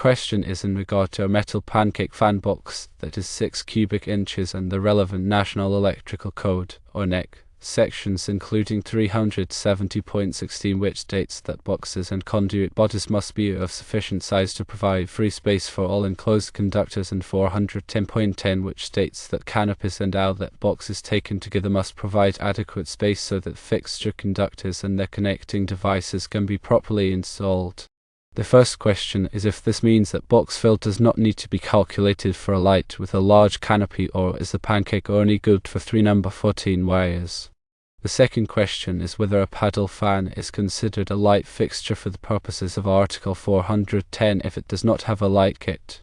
question is in regard to a metal Pancake fan box that is 6 cubic inches and the relevant National Electrical Code, or NEC, sections including 370.16, which states that boxes and conduit bodies must be of sufficient size to provide free space for all enclosed conductors, and 410.10, which states that canopies and outlet boxes taken together must provide adequate space so that fixture conductors and their connecting devices can be properly installed. The first question is if this means that box fill does not need to be calculated for a light with a large canopy, or is the Pancake only good for 3 number 14 wires? The second question is whether a paddle fan is considered a light fixture for the purposes of Article 410 if it does not have a light kit.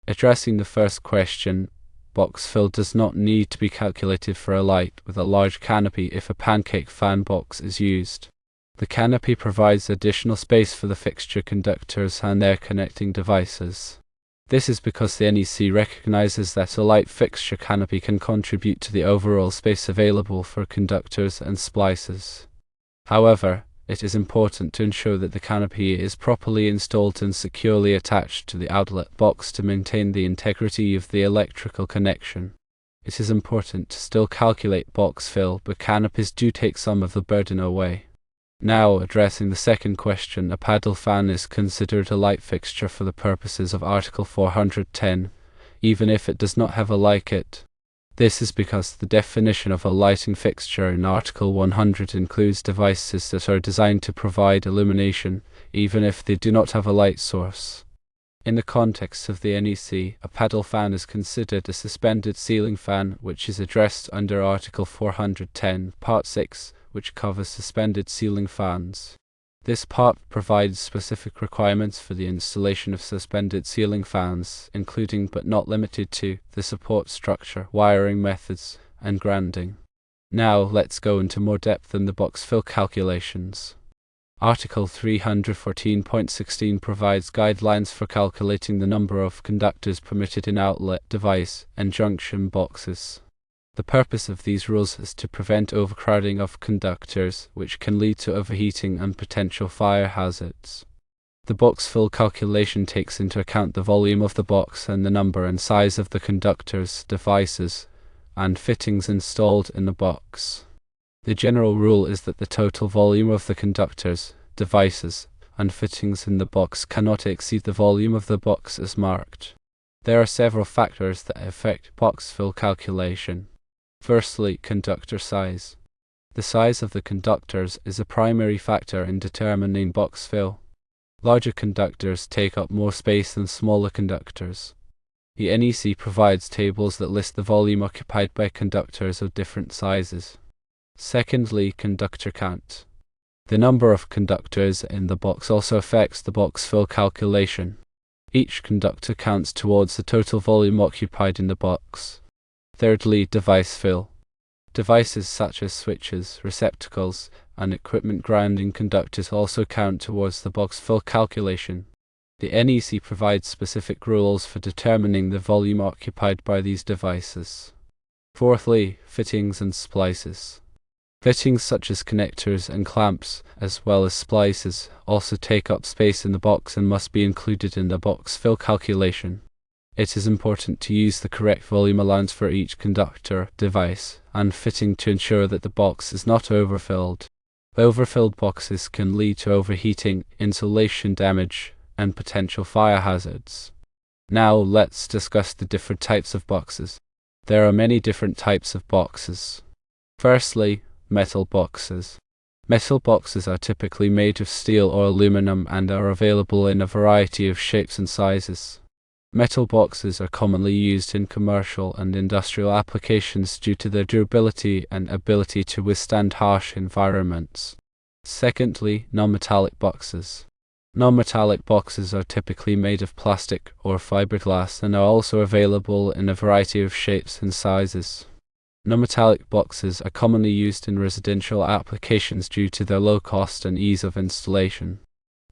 Addressing the first question, box fill does not need to be calculated for a light with a large canopy if a Pancake fan box is used. The canopy provides additional space for the fixture conductors and their connecting devices. This is because the NEC recognizes that a light fixture canopy can contribute to the overall space available for conductors and splices. However, it is important to ensure that the canopy is properly installed and securely attached to the outlet box to maintain the integrity of the electrical connection. It is important to still calculate box fill, but canopies do take some of the burden away. Now, addressing the second question, a paddle fan is considered a light fixture for the purposes of Article 410, even if it does not have a light kit. This is because the definition of a lighting fixture in Article 100 includes devices that are designed to provide illumination, even if they do not have a light source. In the context of the NEC, a paddle fan is considered a suspended ceiling fan, which is addressed under Article 410, Part 6, which covers suspended ceiling fans. This part provides specific requirements for the installation of suspended ceiling fans, including but not limited to the support structure, wiring methods, and grounding. Now let's go into more depth in the box fill calculations. Article 314.16 provides guidelines for calculating the number of conductors permitted in outlet, device, and junction boxes. The purpose of these rules is to prevent overcrowding of conductors, which can lead to overheating and potential fire hazards. The box fill calculation takes into account the volume of the box and the number and size of the conductors, devices, and fittings installed in the box. The general rule is that the total volume of the conductors, devices, and fittings in the box cannot exceed the volume of the box as marked. There are several factors that affect box fill calculation. Firstly, conductor size. The size of the conductors is a primary factor in determining box fill. Larger conductors take up more space than smaller conductors. The NEC provides tables that list the volume occupied by conductors of different sizes. Secondly, conductor count. The number of conductors in the box also affects the box fill calculation. Each conductor counts towards the total volume occupied in the box. Thirdly, device fill. Devices such as switches, receptacles, and equipment grounding conductors also count towards the box fill calculation. The NEC provides specific rules for determining the volume occupied by these devices. Fourthly, fittings and splices. Fittings such as connectors and clamps, as well as splices, also take up space in the box and must be included in the box fill calculation. It is important to use the correct volume allowance for each conductor, device, and fitting to ensure that the box is not overfilled. Overfilled boxes can lead to overheating, insulation damage, and potential fire hazards. Now let's discuss the different types of boxes. There are many different types of boxes. Firstly, metal boxes. Metal boxes are typically made of steel or aluminum and are available in a variety of shapes and sizes. Metal boxes are commonly used in commercial and industrial applications due to their durability and ability to withstand harsh environments. Secondly, non-metallic boxes. Non-metallic boxes are typically made of plastic or fiberglass and are also available in a variety of shapes and sizes. Non-metallic boxes are commonly used in residential applications due to their low cost and ease of installation.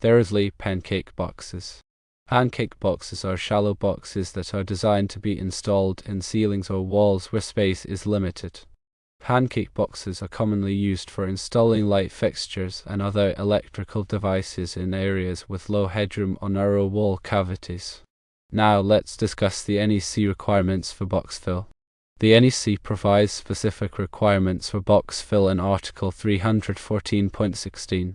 Thirdly, pancake boxes. Pancake boxes are shallow boxes that are designed to be installed in ceilings or walls where space is limited. Pancake boxes are commonly used for installing light fixtures and other electrical devices in areas with low headroom or narrow wall cavities. Now let's discuss the NEC requirements for box fill. The NEC provides specific requirements for box fill in Article 314.16.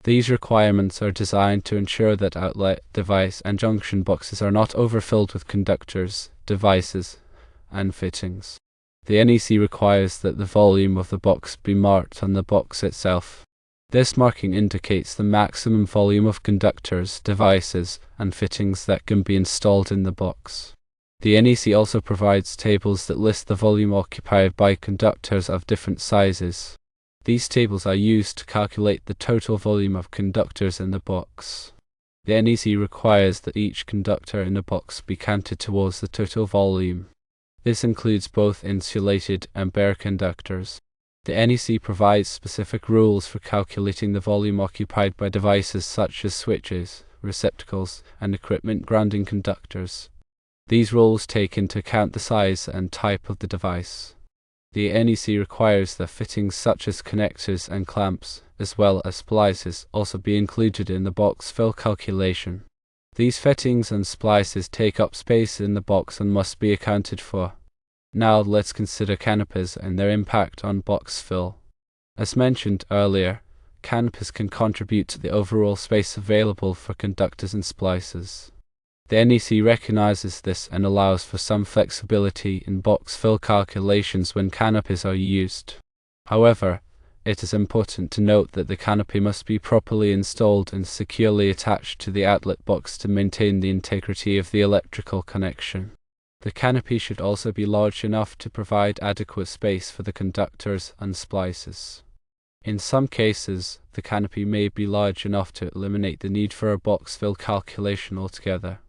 These requirements are designed to ensure that outlet, device, and junction boxes are not overfilled with conductors, devices, and fittings. The NEC requires that the volume of the box be marked on the box itself. This marking indicates the maximum volume of conductors, devices, and fittings that can be installed in the box. The NEC also provides tables that list the volume occupied by conductors of different sizes. These tables are used to calculate the total volume of conductors in the box. The NEC requires that each conductor in the box be counted towards the total volume. This includes both insulated and bare conductors. The NEC provides specific rules for calculating the volume occupied by devices such as switches, receptacles, and equipment grounding conductors. These rules take into account the size and type of the device. The NEC requires that fittings such as connectors and clamps, as well as splices, also be included in the box fill calculation. These fittings and splices take up space in the box and must be accounted for. Now let's consider canopies and their impact on box fill. As mentioned earlier, canopies can contribute to the overall space available for conductors and splices. The NEC recognizes this and allows for some flexibility in box fill calculations when canopies are used. However, it is important to note that the canopy must be properly installed and securely attached to the outlet box to maintain the integrity of the electrical connection. The canopy should also be large enough to provide adequate space for the conductors and splices. In some cases, the canopy may be large enough to eliminate the need for a box fill calculation altogether.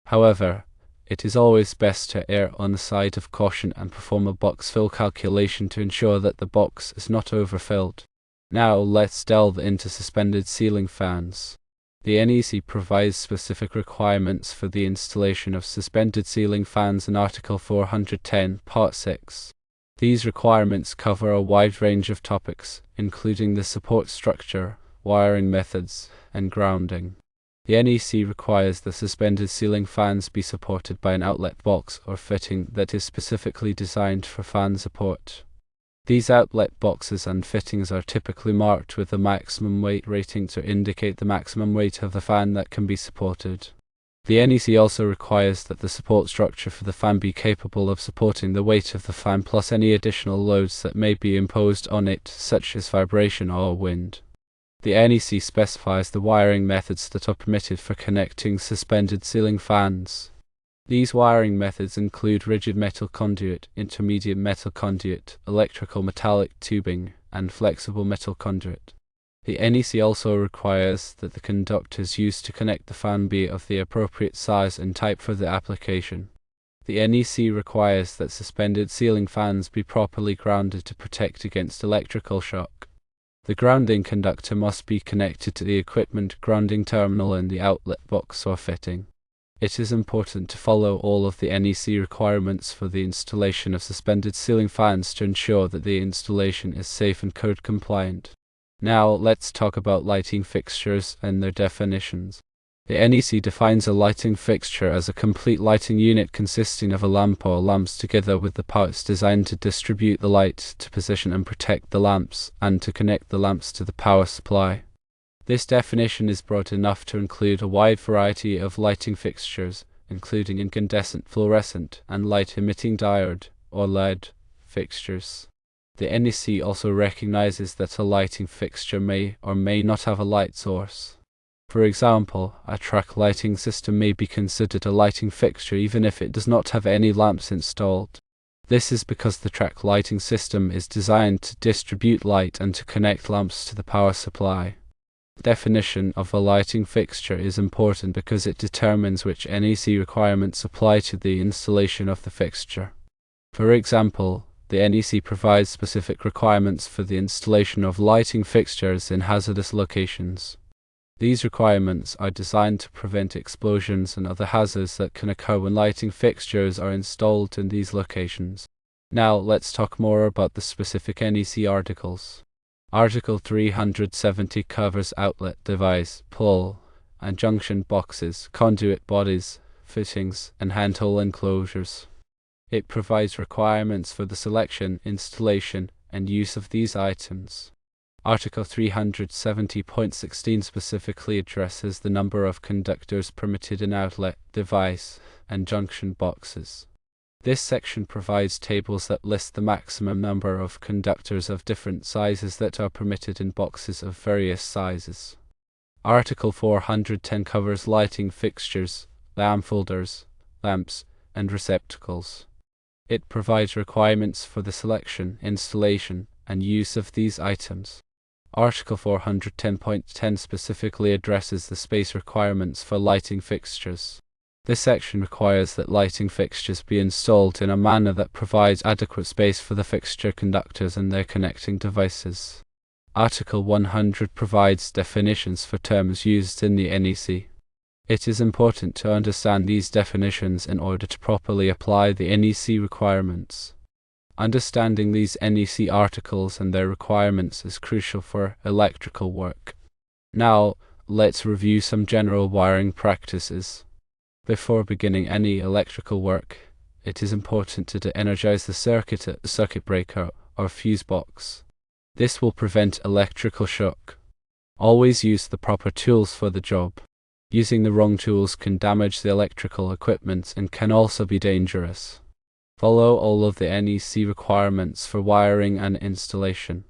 However, it is always best to err on the side of caution and perform a box fill calculation to ensure that the box is not overfilled. Now let's delve into suspended ceiling fans. The NEC provides specific requirements for the installation of suspended ceiling fans in Article 410, Part 6. These requirements cover a wide range of topics, including the support structure, wiring methods, and grounding. The NEC requires the suspended ceiling fans be supported by an outlet box or fitting that is specifically designed for fan support. These outlet boxes and fittings are typically marked with a maximum weight rating to indicate the maximum weight of the fan that can be supported. The NEC also requires that the support structure for the fan be capable of supporting the weight of the fan plus any additional loads that may be imposed on it, such as vibration or wind. The NEC specifies the wiring methods that are permitted for connecting suspended ceiling fans. These wiring methods include rigid metal conduit, intermediate metal conduit, electrical metallic tubing, and flexible metal conduit. The NEC also requires that the conductors used to connect the fan be of the appropriate size and type for the application. The NEC requires that suspended ceiling fans be properly grounded to protect against electrical shock. The grounding conductor must be connected to the equipment grounding terminal in the outlet box or fitting. It is important to follow all of the NEC requirements for the installation of suspended ceiling fans to ensure that the installation is safe and code compliant. Now let's talk about lighting fixtures and their definitions. The NEC defines a lighting fixture as a complete lighting unit consisting of a lamp or lamps together with the parts designed to distribute the light, to position and protect the lamps, and to connect the lamps to the power supply. This definition is broad enough to include a wide variety of lighting fixtures, including incandescent, fluorescent, and light-emitting diode, or LED, fixtures. The NEC also recognizes that a lighting fixture may or may not have a light source. For example, a track lighting system may be considered a lighting fixture even if it does not have any lamps installed. This is because the track lighting system is designed to distribute light and to connect lamps to the power supply. The definition of a lighting fixture is important because it determines which NEC requirements apply to the installation of the fixture. For example, the NEC provides specific requirements for the installation of lighting fixtures in hazardous locations. These requirements are designed to prevent explosions and other hazards that can occur when lighting fixtures are installed in these locations. Now let's talk more about the specific NEC articles. Article 370 covers outlet device, pull, and junction boxes, conduit bodies, fittings, and handhole enclosures. It provides requirements for the selection, installation, and use of these items. Article 370.16 specifically addresses the number of conductors permitted in outlet, device, and junction boxes. This section provides tables that list the maximum number of conductors of different sizes that are permitted in boxes of various sizes. Article 410 covers lighting fixtures, lamp holders, lamps, and receptacles. It provides requirements for the selection, installation, and use of these items. Article 410.10 specifically addresses the space requirements for lighting fixtures. This section requires that lighting fixtures be installed in a manner that provides adequate space for the fixture conductors and their connecting devices. Article 100 provides definitions for terms used in the NEC. It is important to understand these definitions in order to properly apply the NEC requirements. Understanding these NEC articles and their requirements is crucial for electrical work. Now, let's review some general wiring practices. Before beginning any electrical work, it is important to de-energize the circuit breaker or fuse box. This will prevent electrical shock. Always use the proper tools for the job. Using the wrong tools can damage the electrical equipment and can also be dangerous. Follow all of the NEC requirements for wiring and installation.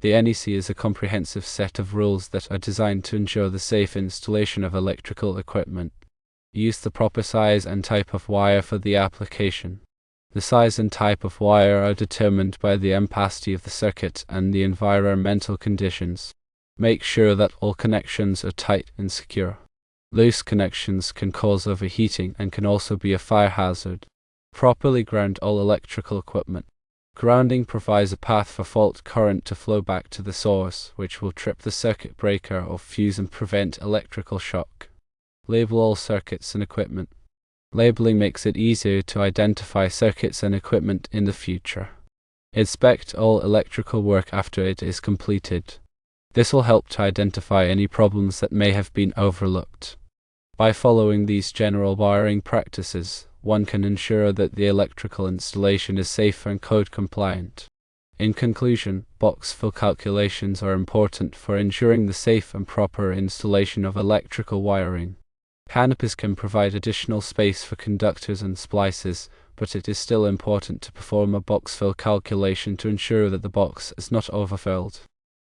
The NEC is a comprehensive set of rules that are designed to ensure the safe installation of electrical equipment. Use the proper size and type of wire for the application. The size and type of wire are determined by the ampacity of the circuit and the environmental conditions. Make sure that all connections are tight and secure. Loose connections can cause overheating and can also be a fire hazard. Properly ground all electrical equipment. Grounding provides a path for fault current to flow back to the source, which will trip the circuit breaker or fuse and prevent electrical shock. Label all circuits and equipment. Labeling makes it easier to identify circuits and equipment in the future. Inspect all electrical work after it is completed. This will help to identify any problems that may have been overlooked. By following these general wiring practices, one can ensure that the electrical installation is safe and code compliant. In conclusion, box fill calculations are important for ensuring the safe and proper installation of electrical wiring. Canopies can provide additional space for conductors and splices, but it is still important to perform a box fill calculation to ensure that the box is not overfilled.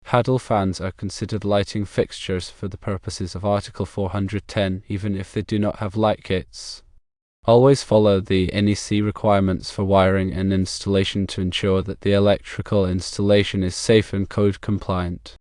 Paddle fans are considered lighting fixtures for the purposes of Article 410, even if they do not have light kits. Always follow the NEC requirements for wiring and installation to ensure that the electrical installation is safe and code compliant.